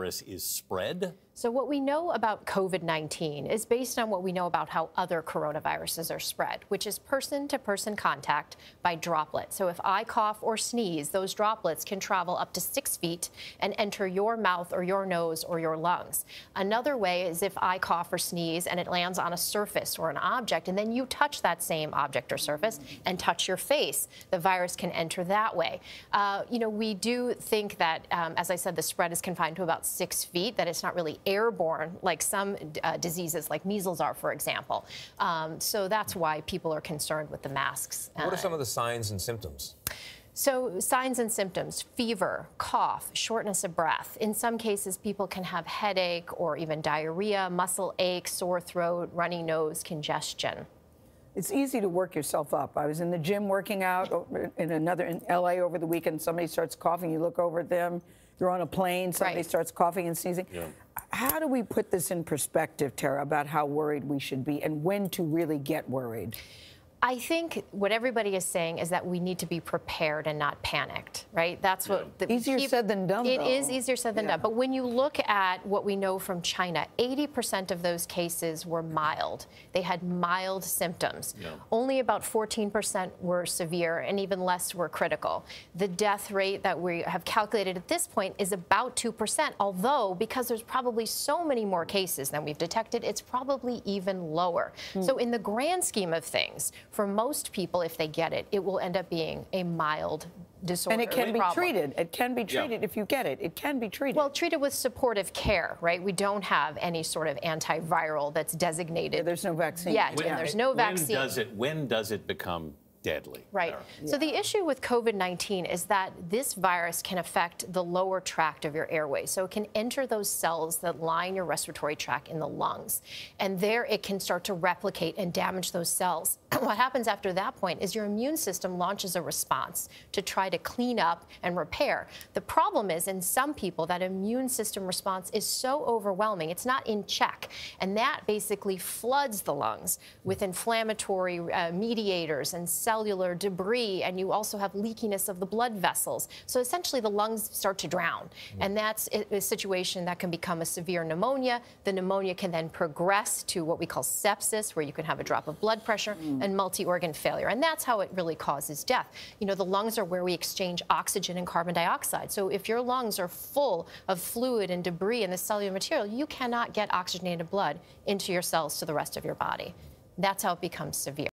virus is spread? So what we know about COVID-19 is based on what we know about how other coronaviruses are spread, which is person-to-person contact by droplets. So if I cough or sneeze, those droplets can travel up to 6 feet and enter your mouth or your nose or your lungs. Another way is if I cough or sneeze and it lands on a surface or an object, and then you touch that same object or surface and touch your face, the virus can enter that way. We do think that, as I said, the spread is confined to about 6 feet, that it's not really airborne like some diseases like measles are, for example. So that's why people are concerned with the masks. What are some of the signs and symptoms? So signs and symptoms: fever, cough, shortness of breath. In some cases, people can have headache or even diarrhea, muscle ache, sore throat, runny nose, congestion. It's easy to work yourself up. I was in the gym working out in LA over the weekend. Somebody starts coughing, you look over at them. You're on a plane, somebody starts coughing and sneezing. Yeah. How do we put this in perspective, Tara, about how worried we should be and when to really get worried? I think what everybody is saying is that we need to be prepared and not panicked, right? That's what easier said than done. It is easier said than done. But when you look at what we know from China, 80% of those cases were mild. They had mild symptoms. Yeah. Only about 14% were severe, and even less were critical. The death rate that we have calculated at this point is about 2%, although because there's probably so many more cases than we've detected, it's probably even lower. So in the grand scheme of things, for most people, if they get it, it will end up being a mild disorder. And it can be treated. It can be treated if you get it. It can be treated. Well, treated with supportive care, right? We don't have any sort of antiviral that's designated. Yeah, there's no vaccine. Yet, and there's no vaccine. When does it become deadly? Right. Yeah. So the issue with COVID-19 is that this virus can affect the lower tract of your airway. So it can enter those cells that line your respiratory tract in the lungs. And there it can start to replicate and damage those cells. What happens after that point is your immune system launches a response to try to clean up and repair. The problem is, in some people, that immune system response is so overwhelming, it's not in check. And that basically floods the lungs with inflammatory mediators and cellular debris, and you also have leakiness of the blood vessels. So essentially the lungs start to drown. And that's a situation that can become a severe pneumonia. The pneumonia can then progress to what we call sepsis, where you can have a drop of blood pressure, and multi-organ failure. And that's how it really causes death. You know, the lungs are where we exchange oxygen and carbon dioxide. So if your lungs are full of fluid and debris in the cellular material, you cannot get oxygenated blood into your cells to the rest of your body. That's how it becomes severe.